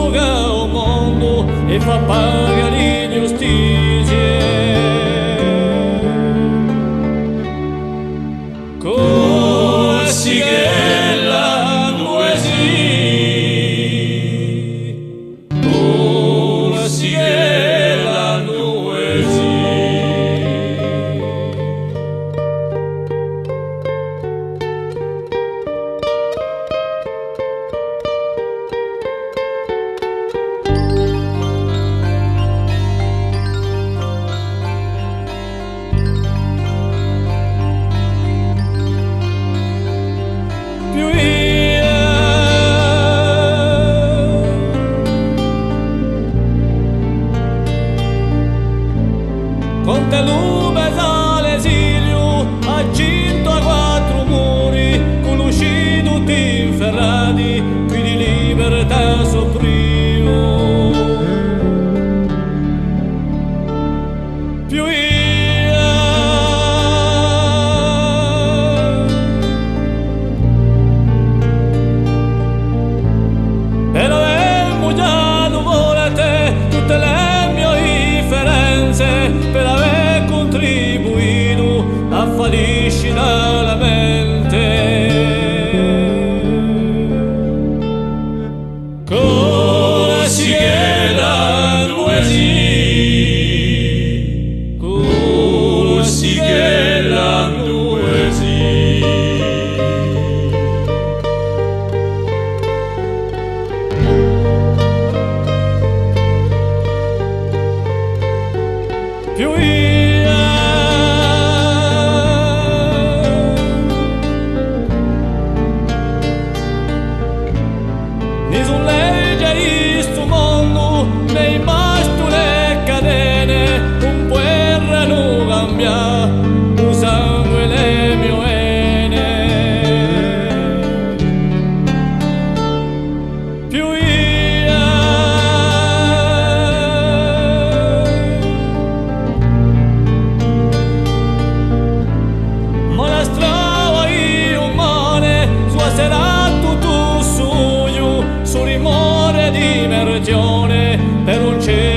sufoca o mondo e fa pagare l'ingiustizie. Così che la noesi, così che la noesi. Con te lume sale esilio, agginto a quattro muri, con usci tutti inferrati, qui di libertà soffrivo. Più però è mugiato volete tutte le mie differenze per aver contribuito a falliscina la mente. Così che la noesi, così che la noesi. Più nessun legge di sto mondo, nei basto le catene, un guerra non cambia, un sangue le mie vene. Più ma la strada umana suaserà tutto suo, su rimore di mergione per un cielo